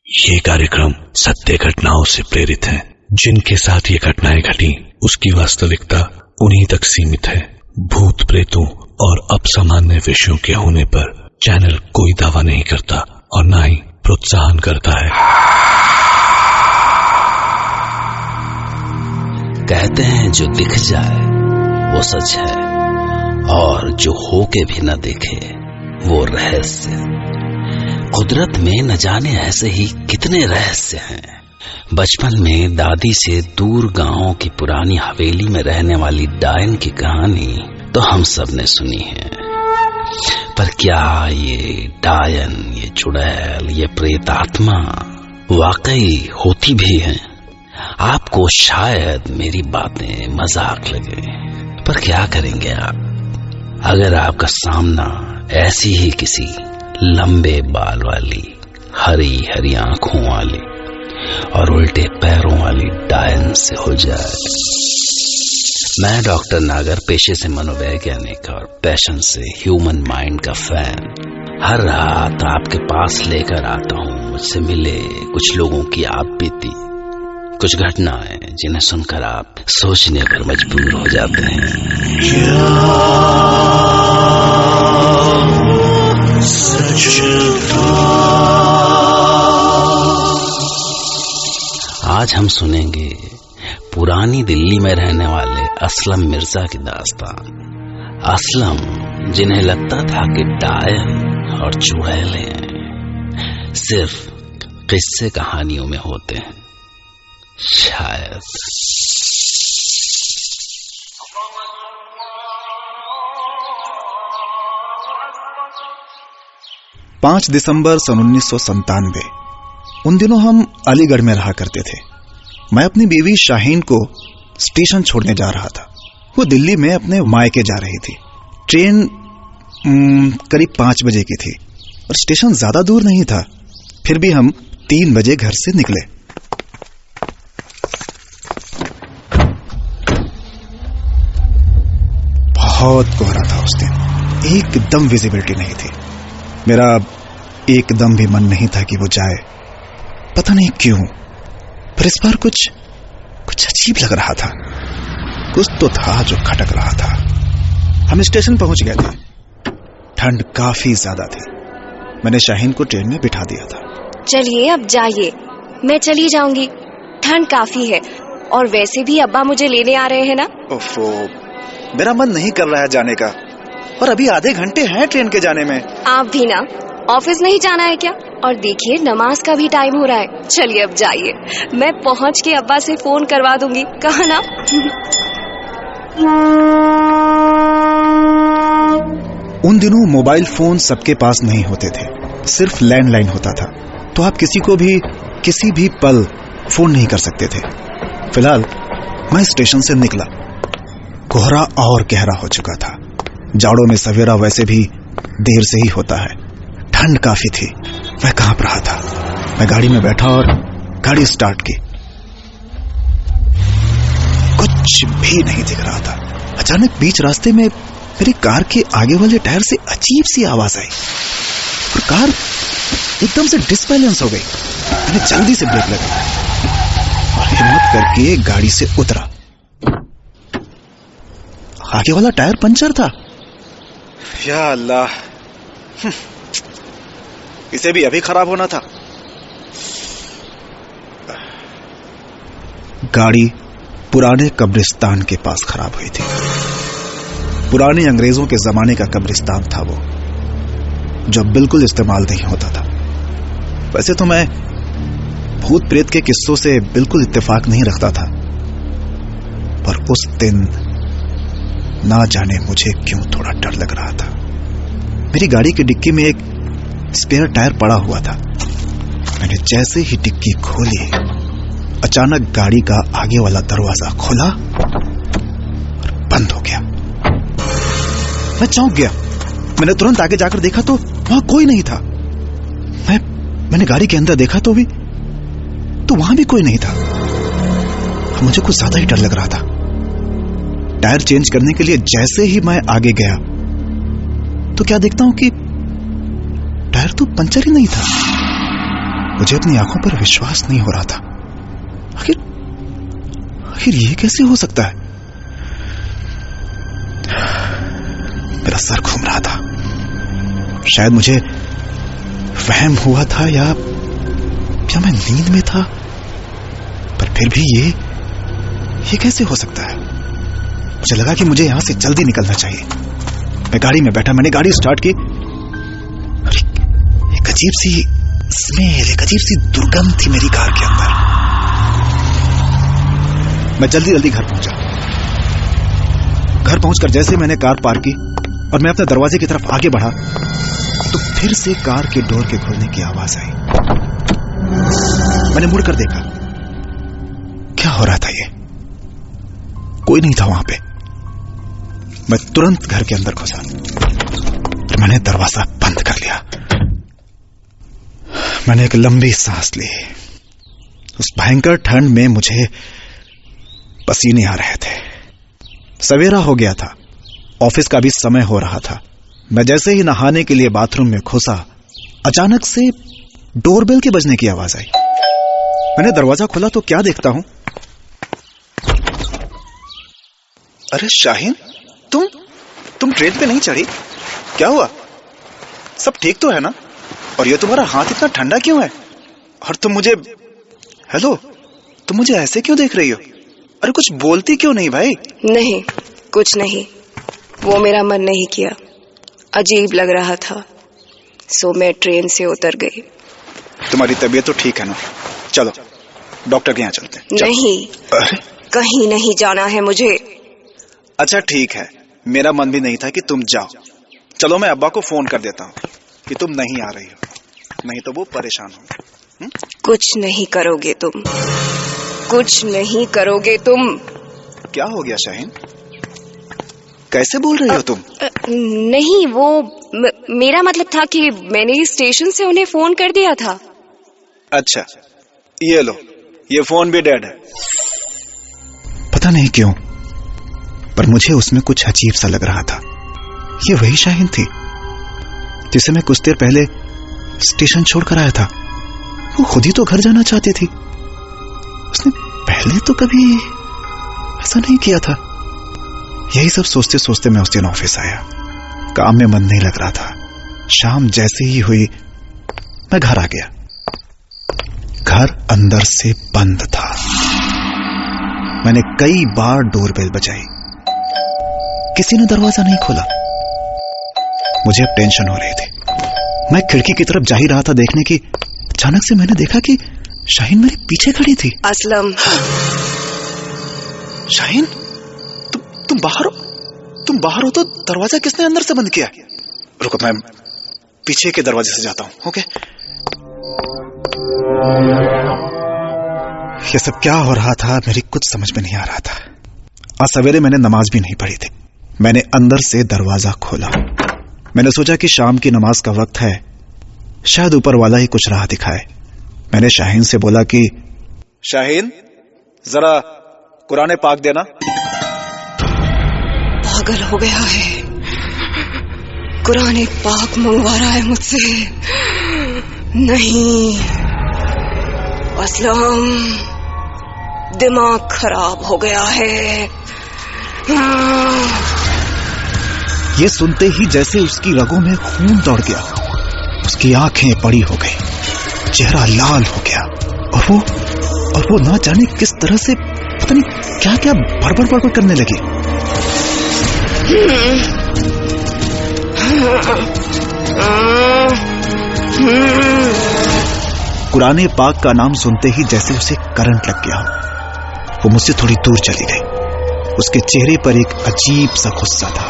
ये कार्यक्रम सत्य घटनाओं से प्रेरित है। जिनके साथ ये घटनाएं घटी उसकी वास्तविकता उन्हीं तक सीमित है। भूत प्रेतों और असामान्य विषयों के होने पर चैनल कोई दावा नहीं करता और ना ही प्रोत्साहन करता है। कहते हैं जो दिख जाए वो सच है और जो होके भी न दिखे वो रहस्य। कुदरत में न जाने ऐसे ही कितने रहस्य हैं। बचपन में दादी से दूर गांव की पुरानी हवेली में रहने वाली डायन की कहानी तो हम सब ने सुनी है, पर क्या ये डायन, ये चुड़ैल, ये प्रेतात्मा वाकई होती भी हैं? आपको शायद मेरी बातें मजाक लगे, पर क्या करेंगे आप अगर आपका सामना ऐसी ही किसी लंबे बाल वाली, हरी हरी आंखों वाली और उल्टे पैरों वाली डायन से हो जाए। मैं डॉक्टर नागर, पेशे से मनोवैज्ञानिक और पैशन से ह्यूमन माइंड का फैन, हर रात आपके पास लेकर आता हूँ मुझसे मिले कुछ लोगों की आप बीती, कुछ घटनाएं जिन्हें सुनकर आप सोचने पर मजबूर हो जाते हैं। आज हम सुनेंगे पुरानी दिल्ली में रहने वाले असलम मिर्जा की दास्तान। असलम, जिन्हें लगता था कि डायन और चुड़ैलें सिर्फ किस्से कहानियों में होते हैं, शायद। पांच दिसंबर सन 1997। उन दिनों हम अलीगढ़ में रहा करते थे। मैं अपनी बीवी शाहीन को स्टेशन छोड़ने जा रहा था। वो दिल्ली में अपने मायके जा रही थी। ट्रेन करीब 5 बजे की थी और स्टेशन ज्यादा दूर नहीं था। फिर भी हम 3 बजे घर से निकले। बहुत कोहरा था उस दिन, एकदम विजिबिलिटी नहीं थी। मेरा एकदम भी मन नहीं था कि वो जाए, पता नहीं क्यों, पर इस बार कुछ अजीब लग रहा था। कुछ तो था जो खटक रहा था। हम स्टेशन पहुंच गए थे। ठंड काफी ज्यादा थी। मैंने शाहीन को ट्रेन में बिठा दिया था। चलिए अब जाइए, मैं चली जाऊंगी, ठंड काफी है और वैसे भी अब्बा मुझे लेने आ रहे हैं ना। ओफो, मेरा मन नहीं कर रहा है जाने का, और अभी आधे घंटे हैं ट्रेन के जाने में। आप भी ना, ऑफिस नहीं जाना है क्या? और देखिए नमाज का भी टाइम हो रहा है। चलिए अब जाइए, मैं पहुंच के अब्बा से फोन करवा दूंगी, कहा ना। उन दिनों मोबाइल फोन सबके पास नहीं होते थे, सिर्फ लैंडलाइन होता था, तो आप किसी को भी किसी भी पल फोन नहीं कर सकते थे। फिलहाल मैं स्टेशन से निकला। कोहरा और गहरा हो चुका था। जाड़ों में सवेरा वैसे भी देर से ही होता है। ठंड काफी थी। मैं कांप रहा था। मैं गाड़ी में बैठा और गाड़ी स्टार्ट की। कुछ भी नहीं दिख रहा था। अचानक बीच रास्ते में मेरी कार के आगे वाले टायर से अजीब सी आवाज आई और कार एकदम से डिसबैलेंस हो गई। मैंने जल्दी से ब्रेक लगाई और हिम्मत करके गाड़ी से उतरा। आगे वाला टायर पंचर था। या अल्लाह, इसे भी अभी खराब होना था। गाड़ी पुराने कब्रिस्तान के पास खराब हुई थी। पुराने अंग्रेजों के जमाने का कब्रिस्तान था वो, जो बिल्कुल इस्तेमाल नहीं होता था। वैसे तो मैं भूत प्रेत के किस्सों से बिल्कुल इत्तेफाक नहीं रखता था, पर उस दिन ना जाने मुझे क्यों थोड़ा डर लग रहा था। मेरी गाड़ी की डिक्की में एक स्पेयर टायर पड़ा हुआ था। मैंने जैसे ही डिक्की खोली, अचानक गाड़ी का आगे वाला दरवाजा खुला और बंद हो गया। मैं चौंक गया। मैंने तुरंत आगे जाकर देखा तो वहां कोई नहीं था। मैंने गाड़ी के अंदर देखा तो वहां भी कोई नहीं था। मुझे कुछ ज्यादा ही डर लग रहा था। टायर चेंज करने के लिए जैसे ही मैं आगे गया तो क्या देखता हूं कि टायर तो पंचर ही नहीं था। मुझे अपनी आंखों पर विश्वास नहीं हो रहा था। आखिर ये कैसे हो सकता है? मेरा सर घूम रहा था। शायद मुझे वहम हुआ था या मैं नींद में था, पर फिर भी ये कैसे हो सकता है? मुझे लगा कि मुझे यहां से जल्दी निकलना चाहिए। मैं गाड़ी में बैठा, मैंने गाड़ी स्टार्ट की। एक अजीब सी स्मेल, एक अजीब सी दुर्गंध थी मेरी कार के अंदर। मैं जल्दी जल्दी घर पहुंचा। घर पहुंचकर जैसे मैंने कार पार्क की और मैं अपने दरवाजे की तरफ आगे बढ़ा तो फिर से कार के डोर के खुलने की आवाज आई। मैंने मुड़कर देखा, क्या हो रहा था? ये कोई नहीं था वहां पे। मैं तुरंत घर के अंदर घुसा और मैंने दरवाजा बंद कर लिया। मैंने एक लंबी सांस ली। उस भयंकर ठंड में मुझे पसीने आ रहे थे। सवेरा हो गया था, ऑफिस का भी समय हो रहा था। मैं जैसे ही नहाने के लिए बाथरूम में घुसा, अचानक से डोरबेल के बजने की आवाज आई। मैंने दरवाजा खोला तो क्या देखता हूं, अरे शाहीन, तुम ट्रेन पे नहीं चढ़ी? क्या हुआ? सब ठीक तो है ना? और ये तुम्हारा हाथ इतना ठंडा क्यों है? और तुम मुझे हेलो, तुम मुझे ऐसे क्यों देख रही हो? अरे कुछ बोलती क्यों नहीं भाई? नहीं, कुछ नहीं। वो मेरा मन नहीं किया, अजीब लग रहा था, सो मैं ट्रेन से उतर गई। तुम्हारी तबीयत तो ठीक है ना? चलो डॉक्टर के यहाँ चलते हैं। नहीं, कहीं नहीं जाना है मुझे। अच्छा ठीक है, मेरा मन भी नहीं था कि तुम जाओ। चलो मैं अब्बा को फोन कर देता हूँ कि तुम नहीं आ रही हो, नहीं तो वो परेशान होंगे। कुछ नहीं करोगे तुम, कुछ नहीं करोगे तुम। क्या हो गया शाहीन? कैसे बोल रही हो तुम? नहीं, वो मेरा मतलब था कि मैंने स्टेशन से उन्हें फोन कर दिया था। अच्छा, ये लो, ये फोन भी डेड है। पता नहीं क्यों, पर मुझे उसमें कुछ अजीब सा लग रहा था। ये वही शाहीन थी जिसे मैं कुछ देर पहले स्टेशन छोड़कर आया था। वो खुद ही तो घर जाना चाहती थी। उसने पहले तो कभी ऐसा नहीं किया था। यही सब सोचते सोचते मैं उस दिन ऑफिस आया। काम में मन नहीं लग रहा था। शाम जैसे ही हुई मैं घर आ गया। घर अंदर से बंद था। मैंने कई बार डोरबेल बजाई, किसी ने दरवाजा नहीं खोला। मुझे अब टेंशन हो रही थी। मैं खिड़की की तरफ जा ही रहा था देखने की, अचानक से मैंने देखा कि शाहीन मेरे पीछे खड़ी थी। असलम। शाहीन, तुम बाहर हो? तुम बाहर हो तो दरवाजा किसने अंदर से बंद किया? रुको, मैं पीछे के दरवाजे से जाता हूं। ओके। ये सब क्या हो रहा था मेरी कुछ समझ में नहीं आ रहा था। आज सवेरे मैंने नमाज भी नहीं पढ़ी थी। मैंने अंदर से दरवाजा खोला। मैंने सोचा कि शाम की नमाज का वक्त है, शायद ऊपर वाला ही कुछ राह दिखाए। मैंने शाहीन से बोला कि शाहीन, जरा कुरान पाक देना। पागल हो गया है, कुरान पाक मंगवा रहा है मुझसे। नहीं असलम, दिमाग खराब हो गया है। ये सुनते ही जैसे उसकी रगों में खून दौड़ गया। उसकी आंखें बड़ी हो गई, चेहरा लाल हो गया और वो ना जाने किस तरह से पता नहीं क्या क्या बड़बड़ करने लगी। कुरान पाक का नाम सुनते ही जैसे उसे करंट लग गया। वो मुझसे थोड़ी दूर चली गई। उसके चेहरे पर एक अजीब सा गुस्सा था।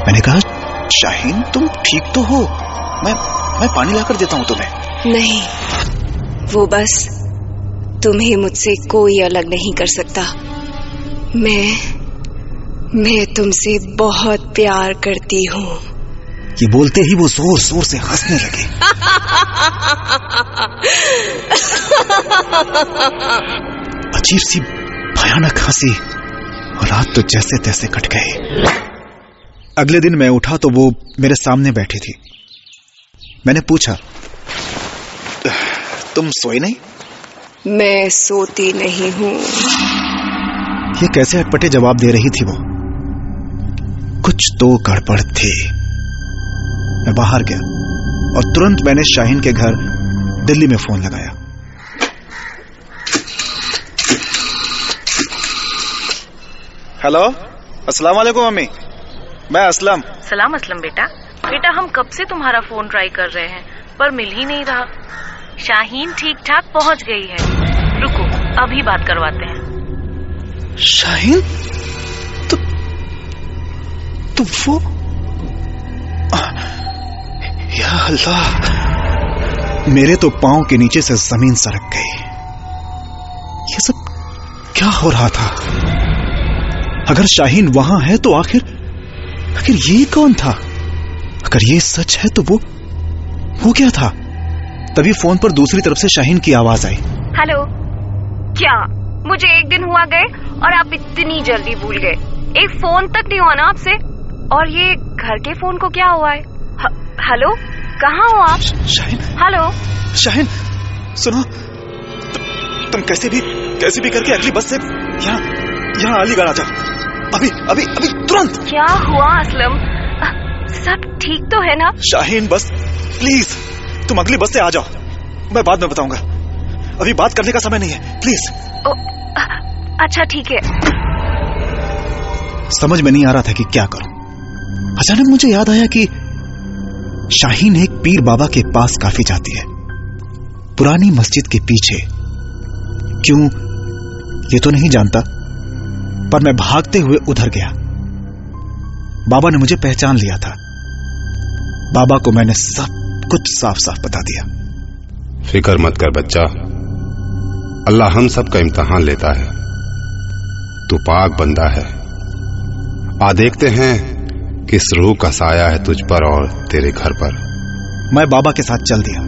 मैंने कहा, शाहीन तुम ठीक तो हो? मैं पानी लाकर देता हूं तुम्हें। नहीं, वो बस तुम्हें मुझसे कोई अलग नहीं कर सकता। मैं तुमसे बहुत प्यार करती हूँ। ये बोलते ही वो जोर जोर से हंसने लगी। अजीब सी भयानक हंसी, और रात तो जैसे तैसे कट गई। अगले दिन मैं उठा तो वो मेरे सामने बैठी थी। मैंने पूछा, तुम सोई नहीं? मैं सोती नहीं हूँ। ये कैसे अटपटे जवाब दे रही थी वो? कुछ तो गड़बड़ थी। मैं बाहर गया और तुरंत मैंने शाहीन के घर दिल्ली में फोन लगाया। हेलो, अस्सलाम वालेकुम मम्मी, मैं असलम। सलाम असलम बेटा। बेटा हम कब से तुम्हारा फोन ट्राई कर रहे हैं पर मिल ही नहीं रहा। शाहीन ठीक ठाक पहुंच गई है, रुको अभी बात करवाते हैं। शाहीन? तो वो, या अल्लाह, मेरे तो पांव के नीचे से जमीन सरक गई। ये सब क्या हो रहा था? अगर शाहीन वहां है तो आखिर ये कौन था? अगर ये सच है तो वो क्या था? तभी फोन पर दूसरी तरफ से शाहीन की आवाज आई। हेलो, क्या मुझे एक दिन हुआ गए और आप इतनी जल्दी भूल गए? एक फोन तक नहीं हुआ ना आपसे? और ये घर के फोन को क्या हुआ है? हेलो, कहाँ हो आप? शाहीन, हेलो शाहीन, सुनो, तुम कैसे भी करके अगली बस से यहाँ अलीगढ़ आ जाओ। अभी तुरंत। क्या हुआ असलम? सब ठीक तो है ना? शाहीन, बस प्लीज तुम अगली बस से आ जाओ, मैं बाद में बताऊंगा। अभी बात करने का समय नहीं है, प्लीज। अच्छा ठीक है। समझ में नहीं आ रहा था कि क्या करूं। अचानक मुझे याद आया कि शाहीन एक पीर बाबा के पास काफी जाती है, पुरानी मस्जिद के पीछे। क्यों, ये तो नहीं जानता, पर मैं भागते हुए उधर गया। बाबा ने मुझे पहचान लिया था। बाबा को मैंने सब कुछ साफ साफ बता दिया। फिक्र मत कर बच्चा, अल्लाह हम सब का इम्तिहान लेता है। तू पाक बंदा है। आ देखते हैं किस रूह का साया है तुझ पर और तेरे घर पर। मैं बाबा के साथ चल दिया।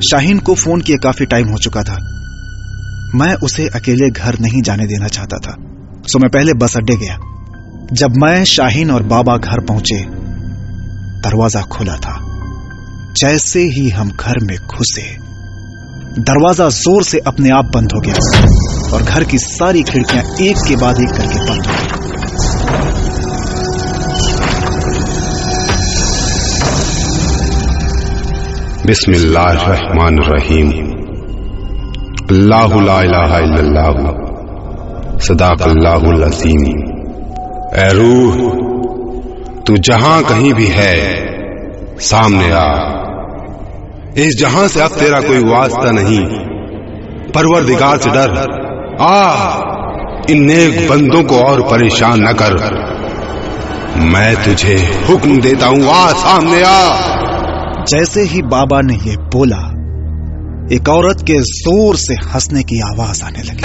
शाहीन को फोन किए काफी टाइम हो चुका था। मैं उसे अकेले घर नहीं जाने देना चाहता था, सो मैं पहले बस अड्डे गया। जब मैं, शाहीन और बाबा घर पहुंचे, दरवाजा खुला था। जैसे ही हम घर में घुसे, दरवाजा जोर से अपने आप बंद हो गया और घर की सारी खिड़कियां एक के बाद एक करके बंद हो गई। बिस्मिल्लाहिर्रहमानिर्रहीम। अल्लाहु ला इलाहा इल्लल्लाहु सदाकल्लाहुल अज़ीम। ऐ रूह, तू जहां कहीं भी है, सामने आ। इस जहां से अब तेरा कोई वास्ता नहीं, परवरदिगार से डर। आ, इन नेक बंदों को और परेशान न कर। मैं तुझे हुक्म देता हूं, आ सामने आ। जैसे ही बाबा ने ये बोला, एक औरत के जोर से हंसने की आवाज आने लगी।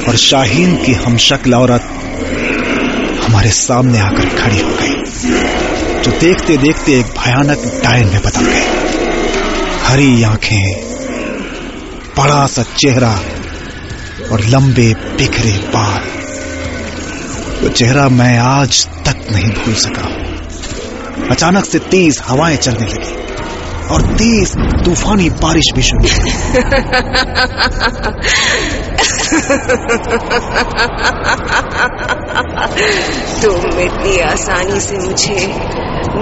और शाहीन की हमशक्ल औरत हमारे सामने आकर खड़ी हो गई, जो देखते देखते एक भयानक डायन में बदल गई। हरी आंखें, बड़ा सा चेहरा और लंबे बिखरे बाल। वो चेहरा मैं आज तक नहीं भूल सका। अचानक से तेज हवाएं चलने लगी और तेज तूफानी बारिश भी शुरू हुई। तुम इतनी आसानी से मुझे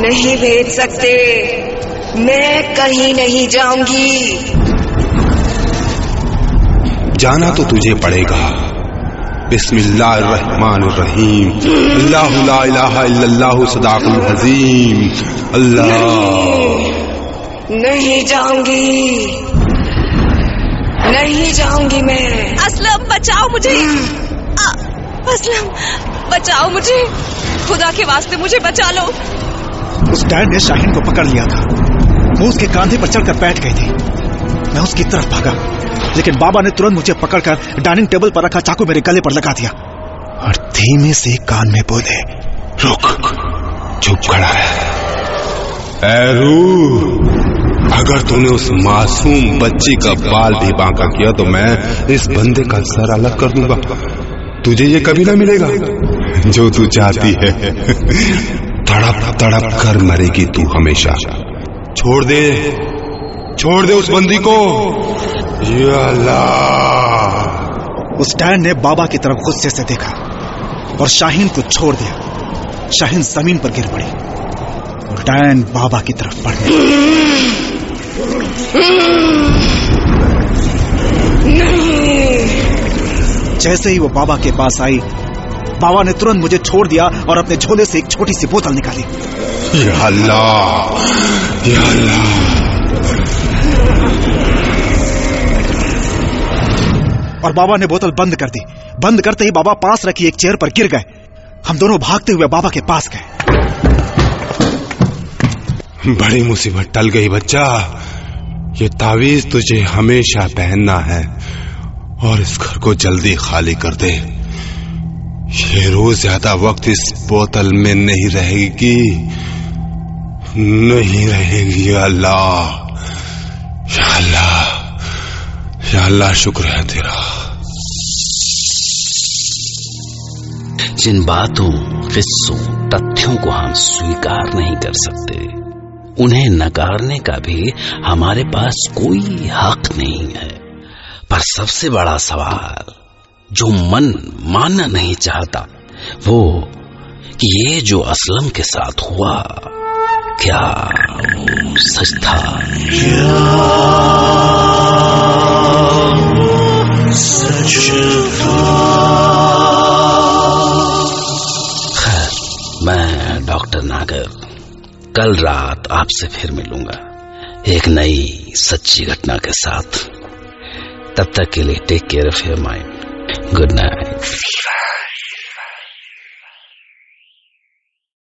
नहीं भेज सकते। मैं कहीं नहीं जाऊंगी। जाना तो तुझे पड़ेगा। बिस्मिल्लाहिर्रहमानिर्रहीम। अल्लाहु ला इलाहा इल्लल्लाहु सदाकुल अज़ीम। अल्लाह। नहीं जाऊंगी, नहीं जाऊंगी मैं। असलम बचाओ मुझे। असलम बचाओ मुझे, खुदा के वास्ते मुझे बचा लो। उस डायन ने शाहीन को पकड़ लिया था। वो उसके कांधे पर चढ़कर बैठ गई थी। मैं उसकी तरफ भागा, लेकिन बाबा ने तुरंत मुझे पकड़कर डाइनिंग टेबल पर रखा चाकू मेरे गले पर लगा दिया और धीमे से कान में बोले, रुक, चुप खड़ा है। ऐ रूह, अगर तूने उस मासूम बच्ची का बाल भी बांका किया तो मैं इस बंदे का सर अलग कर दूंगा। तुझे ये कभी ना मिलेगा जो तू चाहती है। तड़प तड़प कर मरेगी तू हमेशा। छोड़ दे उस बंदी को। या अल्लाह। उस डैन ने बाबा की तरफ गुस्से से देखा और शाहीन को छोड़ दिया। शाहीन जमीन पर गिर पड़ी और डैन बाबा की तरफ बढ़ गया। जैसे ही वो बाबा के पास आई, बाबा ने तुरंत मुझे छोड़ दिया और अपने झोले से एक छोटी सी बोतल निकाली। या अल्लाह, या अल्लाह। और बाबा ने बोतल बंद कर दी। बंद करते ही बाबा पास रखी एक चेयर पर गिर गए। हम दोनों भागते हुए बाबा के पास गए। बड़ी मुसीबत टल गई बच्चा। ये तावीज तुझे हमेशा पहनना है और इस घर को जल्दी खाली कर दे। ये रोज ज्यादा वक्त इस बोतल में नहीं रहेगी। या अल्लाह, या अल्लाह, या अल्लाह, शुक्र है तेरा। जिन बातों, किस्सों, तथ्यों को हम स्वीकार नहीं कर सकते, उन्हें नकारने का भी हमारे पास कोई हक नहीं है। पर सबसे बड़ा सवाल जो मन मानना नहीं चाहता, वो कि ये जो असलम के साथ हुआ, क्या वो सच था? खैर, मैं डॉक्टर नागर कल रात आपसे फिर मिलूंगा एक नई सच्ची घटना के साथ। तब तक के लिए take care of your mind. Good night.